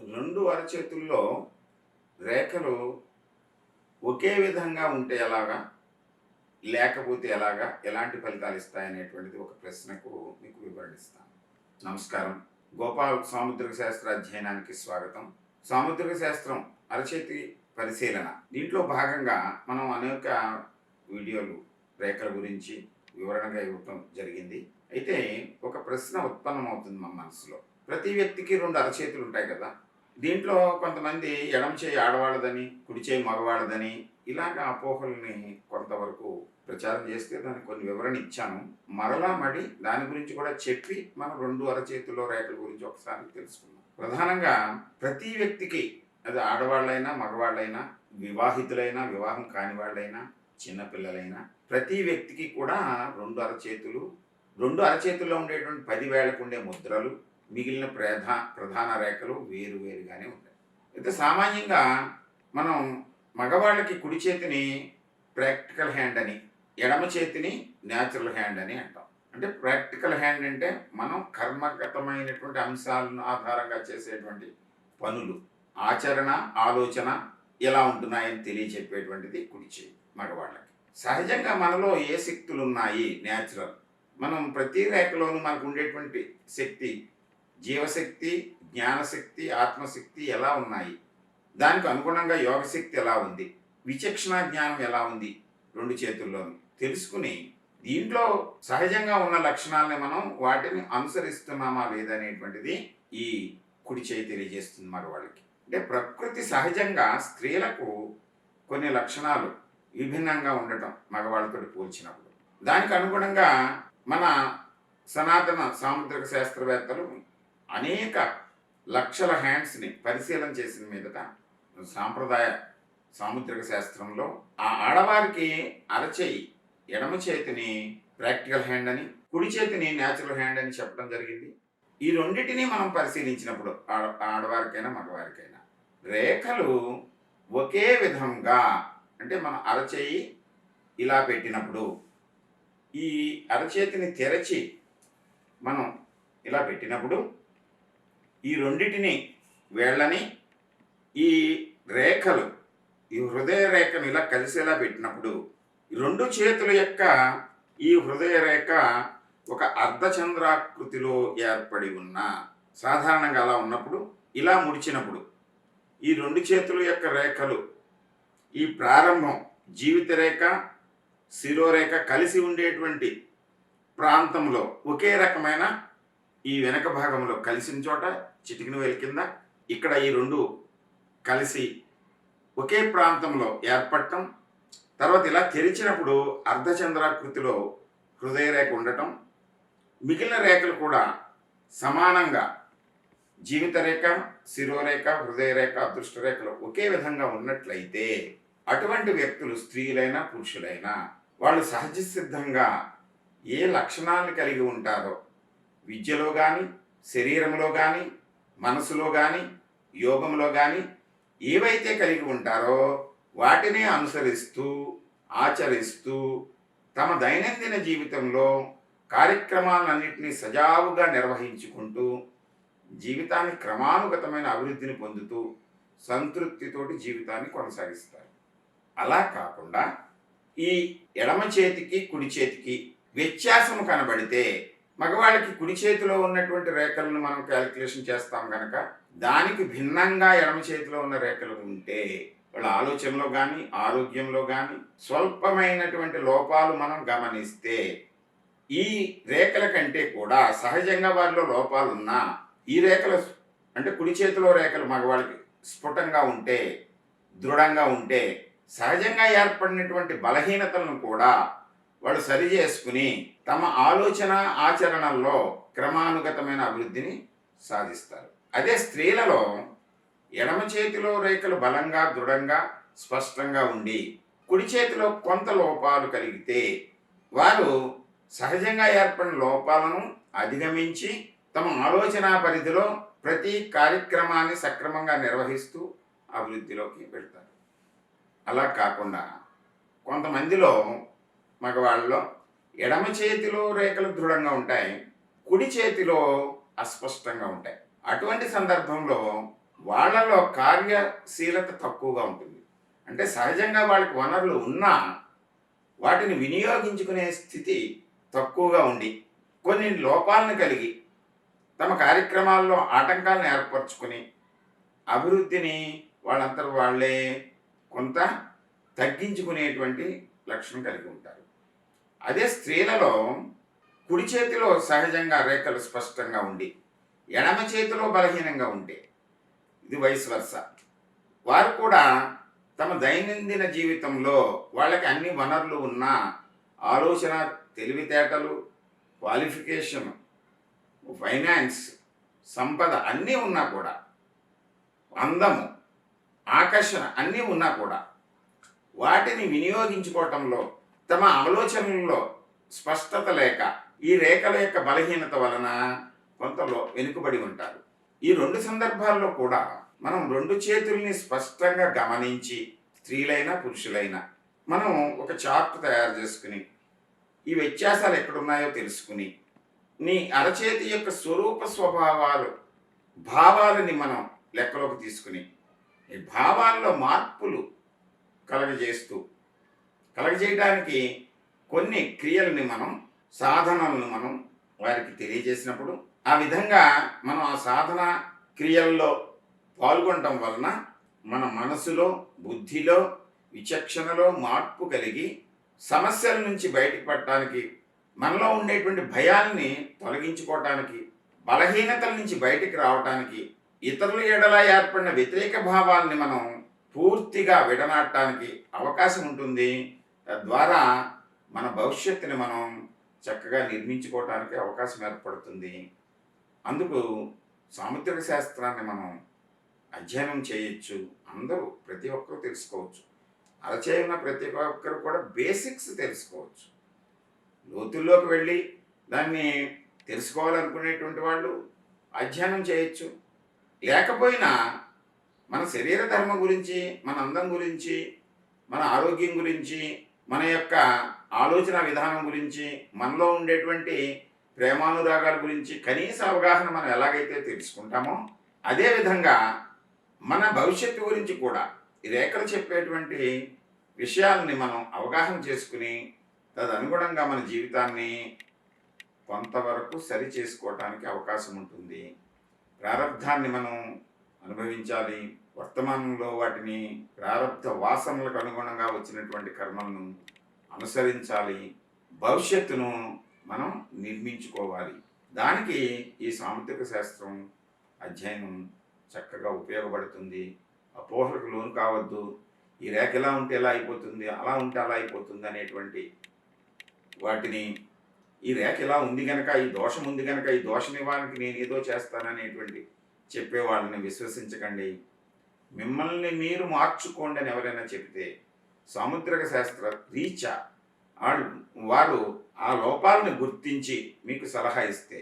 రెండు అరచేతుల్లో రేఖలు ఒకే విధంగా ఉంటే ఎలాగా? లేకపోతే ఎలాగా? ఎలాంటి ఫలితాలు ఇస్తాయనేటువంటిది ఒక ప్రశ్నకు మీకు వివరణిస్తాను. నమస్కారం. గోపాల్ సాముద్రిక శాస్త్ర అధ్యయనానికి స్వాగతం. సాముద్రిక శాస్త్రం అరచేతి పరిశీలన దీంట్లో భాగంగా మనం అనేక వీడియోలు రేఖల గురించి వివరణగా ఇవ్వటం జరిగింది. అయితే ఒక ప్రశ్న ఉత్పన్నమవుతుంది మన మనసులో. ప్రతి వ్యక్తికి రెండు అరచేతులు ఉంటాయి కదా. దీంట్లో కొంతమంది ఎడమ చేయి ఆడవాళ్ళదని, కుడి చేయి మగవాళ్ళదని ఇలాగ అపోహల్ని కొంతవరకు ప్రచారం చేస్తే దానికి కొన్ని వివరణ ఇచ్చాను. మరలా మడి దాని గురించి కూడా చెప్పి మనం రెండు అరచేతుల్లో రేఖల గురించి ఒకసారి తెలుసుకుందాం. ప్రధానంగా ప్రతి వ్యక్తికి, అది ఆడవాళ్ళైనా మగవాళ్ళైనా, వివాహితులైనా వివాహం కాని వాళ్ళైనా, చిన్నపిల్లలైనా, ప్రతి వ్యక్తికి కూడా రెండు అరచేతుల్లో ఉండేటువంటి 10 వేళ్లకు ఉండే ముద్రలు, మిగిలిన ప్రధాన రేఖలు వేరువేరుగానే ఉంటాయి. అయితే సామాన్యంగా మనం మగవాళ్ళకి కుడి చేతిని ప్రాక్టికల్ హ్యాండ్ అని, ఎడమ చేతిని న్యాచురల్ హ్యాండ్ అని అంటాం. అంటే ప్రాక్టికల్ హ్యాండ్ అంటే మనం కర్మగతమైనటువంటి అంశాలను ఆధారంగా చేసేటువంటి పనులు, ఆచరణ, ఆలోచన ఎలా ఉంటున్నాయని తెలియచెప్పేటువంటిది కుడి చేయి మగవాళ్ళకి. సహజంగా మనలో ఏ శక్తులు ఉన్నాయి? న్యాచురల్. మనం ప్రతి రేఖలోనూ మనకు ఉండేటువంటి శక్తి, జీవశక్తి, జ్ఞానశక్తి, ఆత్మశక్తి ఎలా ఉన్నాయి, దానికి అనుగుణంగా యోగశక్తి ఎలా ఉంది, విచక్షణ జ్ఞానం ఎలా ఉంది రెండు చేతుల్లోనూ తెలుసుకుని దీంట్లో సహజంగా ఉన్న లక్షణాలని మనం వాటిని అనుసరిస్తున్నామా లేదనేటువంటిది ఈ కుడి చేయి తెలియజేస్తుంది మగవాళ్ళకి. అంటే ప్రకృతి సహజంగా స్త్రీలకు కొన్ని లక్షణాలు విభిన్నంగా ఉండటం మగవాళ్ళతో పోల్చినప్పుడు, దానికి అనుగుణంగా మన సనాతన సాముద్రిక శాస్త్రవేత్తలు అనేక లక్షల హ్యాండ్స్ని పరిశీలన చేసిన మీదట సాంప్రదాయ సాముద్రిక శాస్త్రంలో ఆ ఆడవారికి అరచేయి, ఎడమ చేతిని ప్రాక్టికల్ హ్యాండ్ అని, కుడి చేతిని న్యాచురల్ హ్యాండ్ అని చెప్పడం జరిగింది. ఈ రెండింటినీ మనం పరిశీలించినప్పుడు ఆడవారికైనా మగవారికైనా రేఖలు ఒకే విధంగా, అంటే మన అరచేయి ఇలా పెట్టినప్పుడు ఈ అరచేతిని తెరచి మనం ఇలా పెట్టినప్పుడు ఈ రెండిటిని వేళ్ళని ఈ రేఖలు, ఈ హృదయ రేఖను ఇలా కలిసేలా పెట్టినప్పుడు రెండు చేతుల యొక్క ఈ హృదయ రేఖ ఒక అర్ధచంద్రాకృతిలో ఏర్పడి ఉన్న, సాధారణంగా అలా ఉన్నప్పుడు ఇలా ముడిచినప్పుడు ఈ రెండు చేతుల యొక్క రేఖలు ఈ ప్రారంభం జీవిత రేఖ, శిరోరేఖ కలిసి ఉండేటువంటి ప్రాంతంలో ఒకే రకమైన ఈ వెనక భాగంలో కలిసిన చోట చిటికిన వేలు కింద ఇక్కడ ఈ రెండు కలిసి ఒకే ప్రాంతంలో ఏర్పడటం, తర్వాత ఇలా తెరిచినప్పుడు అర్ధచంద్రాకృతిలో హృదయరేఖ ఉండటం, మిగిలిన రేఖలు కూడా సమానంగా జీవిత రేఖ, శిరోరేఖ, హృదయరేఖ, అదృష్టరేఖలు ఒకే విధంగా ఉన్నట్లయితే అటువంటి వ్యక్తులు స్త్రీలైనా పురుషులైనా వాళ్ళు సహజ సిద్ధంగా ఏ లక్షణాలను కలిగి ఉంటారో, విద్యలో కానీ, శరీరంలో కానీ, మనసులో కానీ, యోగంలో కానీ ఏవైతే కలిగి ఉంటారో వాటిని అనుసరిస్తూ, ఆచరిస్తూ తమ దైనందిన జీవితంలో కార్యక్రమాలన్నింటినీ సజావుగా నిర్వహించుకుంటూ జీవితాన్ని క్రమానుగతమైన అభివృద్ధిని పొందుతూ సంతృప్తితోటి జీవితాన్ని కొనసాగిస్తారు. అలా కాకుండా ఈ ఎడమ చేతికి కుడి చేతికి వ్యత్యాసం కనబడితే, మగవాళ్ళకి కుడి చేతిలో ఉన్నటువంటి రేఖలను మనం క్యాలిక్యులేషన్ చేస్తాం కనుక దానికి భిన్నంగా ఎడమ చేతిలో ఉన్న రేఖలు ఉంటే వాళ్ళ ఆలోచనలో కానీ, ఆరోగ్యంలో కానీ స్వల్పమైనటువంటి లోపాలు మనం గమనిస్తే, ఈ రేఖల కంటే కూడా సహజంగా వారిలో లోపాలు ఉన్నా ఈ రేఖలు, అంటే కుడి చేతిలో రేఖలు మగవాళ్ళకి స్ఫుటంగా ఉంటే, దృఢంగా ఉంటే సహజంగా ఏర్పడినటువంటి బలహీనతలను కూడా వాళ్ళు సరి చేసుకుని తమ ఆలోచన ఆచరణల్లో క్రమానుగతమైన అభివృద్ధిని సాధిస్తారు. అదే స్త్రీలలో ఎడమ చేతిలో రేఖలు బలంగా, దృఢంగా, స్పష్టంగా ఉండి కుడి చేతిలో కొంత లోపాలు కలిగితే వారు సహజంగా ఏర్పడిన లోపాలను అధిగమించి తమ ఆలోచన పరిధిలో ప్రతి కార్యక్రమాన్ని సక్రమంగా నిర్వహిస్తూ అభివృద్ధిలోకి వెళ్తారు. అలా కాకుండా కొంతమందిలో మగవాళ్ళలో ఎడమ చేతిలో రేఖలు దృఢంగా ఉంటాయి, కుడి చేతిలో అస్పష్టంగా ఉంటాయి. అటువంటి సందర్భంలో వాళ్ళలో కార్యశీలత తక్కువగా ఉంటుంది. అంటే సహజంగా వాళ్ళకి వనరులు ఉన్నా వాటిని వినియోగించుకునే స్థితి తక్కువగా ఉండి కొన్ని లోపాలను కలిగి తమ కార్యక్రమాల్లో ఆటంకాలను ఏర్పరచుకొని అభివృద్ధిని వాళ్ళంతట వాళ్ళే కొంత తగ్గించుకునేటువంటి లక్షణం కలిగి ఉంటారు. అదే స్త్రీలలో కుడి చేతిలో సహజంగా రేఖలు స్పష్టంగా ఉండి ఎడమ చేతిలో బలహీనంగా ఉంటే ఇది వైస్ వర్స. వారు కూడా తమ దైనందిన జీవితంలో వాళ్ళకి అన్ని వనరులు ఉన్నా ఆలోచన, తెలివితేటలు, క్వాలిఫికేషన్, ఫైనాన్స్, సంపద అన్నీ ఉన్నా కూడా, అందము, ఆకర్షణ అన్నీ ఉన్నా కూడా వాటిని వినియోగించుకోవటంలో తమ ఆలోచనల్లో స్పష్టత లేక ఈ రేఖల యొక్క బలహీనత వలన కొంతలో వెనుకబడి ఉంటారు. ఈ రెండు సందర్భాల్లో కూడా మనం రెండు చేతుల్ని స్పష్టంగా గమనించి స్త్రీలైనా పురుషులైనా మనం ఒక చార్ట్ తయారు చేసుకుని ఈ వ్యత్యాసాలు ఎక్కడున్నాయో తెలుసుకుని నీ అరచేతి యొక్క స్వరూప స్వభావాలు భావాలని మనం లెక్కలోకి తీసుకుని ఈ భావాల్లో మార్పులు కలగజేయడానికి కొన్ని క్రియల్ని మనం సాధనలను మనం వారికి తెలియజేసినప్పుడు ఆ విధంగా మనం ఆ సాధన క్రియల్లో పాల్గొనటం వలన మన మనసులో, బుద్ధిలో, విచక్షణలో మార్పు కలిగి సమస్యల నుంచి బయటపడటానికి, మనలో ఉండేటువంటి భయాల్ని తొలగించుకోవటానికి, బలహీనతల నుంచి బయటికి రావటానికి, ఇతరుల ఎడల ఏర్పడిన వ్యతిరేక భావాల్ని మనం పూర్తిగా విడనాడటానికి అవకాశం ఉంటుంది. తద్వారా మన భవిష్యత్తుని మనం చక్కగా నిర్మించుకోవటానికి అవకాశం ఏర్పడుతుంది. అందుకు సాముద్రిక శాస్త్రాన్ని మనం అధ్యయనం చేయొచ్చు. అందరూ ప్రతి ఒక్కరూ తెలుసుకోవచ్చు. అరచేయున్న ప్రతి ఒక్కరు కూడా బేసిక్స్ తెలుసుకోవచ్చు. లోతుల్లోకి వెళ్ళి దాన్ని తెలుసుకోవాలనుకునేటువంటి వాళ్ళు అధ్యయనం చేయొచ్చు. లేకపోయినా మన శరీర ధర్మం గురించి, మన అందం గురించి, మన ఆరోగ్యం గురించి, మన యొక్క ఆలోచన విధానం గురించి, మనలో ఉండేటువంటి ప్రేమానురాగాల గురించి కనీస అవగాహన మనం ఎలాగైతే తెలుసుకుంటామో అదేవిధంగా మన భవిష్యత్తు గురించి కూడా ఈ రేఖలు చెప్పేటువంటి విషయాలని మనం అవగాహన చేసుకుని తదనుగుణంగా మన జీవితాన్ని కొంతవరకు సరి చేసుకోవటానికి అవకాశం ఉంటుంది. ప్రారంధాన్ని మనం అనుభవించాలి. వర్తమానంలో వాటిని ప్రారబ్ధ వాసనలకు అనుగుణంగా వచ్చినటువంటి కర్మలను అనుసరించాలి. భవిష్యత్తును మనం నిర్మించుకోవాలి. దానికి ఈ సాముద్రిక శాస్త్రం అధ్యయనం చక్కగా ఉపయోగపడుతుంది. అపోహలకు లోను కావద్దు. ఈ రేఖ ఎలా ఉంటే ఎలా అయిపోతుంది, అలా ఉంటే అలా అయిపోతుంది అనేటువంటి వాటిని, ఈ రేఖ ఇలా ఉంది కనుక, ఈ దోషం ఉంది కనుక ఈ దోష నివారణకి నేను ఏదో చేస్తాననేటువంటి చెప్పేవాళ్ళని విశ్వసించకండి. మిమ్మల్ని మీరు మార్చుకోండి అని ఎవరైనా చెప్తే సాముద్రిక శాస్త్ర రీత్యా వారు ఆ లోపాలను గుర్తించి మీకు సలహా ఇస్తే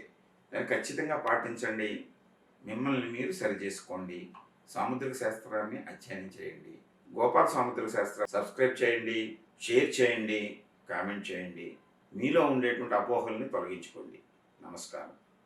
దాన్ని ఖచ్చితంగా పాటించండి. మిమ్మల్ని మీరు సరి చేసుకోండి. సాముద్రిక శాస్త్రాన్ని అధ్యయనం చేయండి. గోపాల్ సాముద్రిక శాస్త్రం సబ్స్క్రైబ్ చేయండి, షేర్ చేయండి, కామెంట్ చేయండి. మీలో ఉండేటువంటి అపోహల్ని తొలగించుకోండి. నమస్కారం.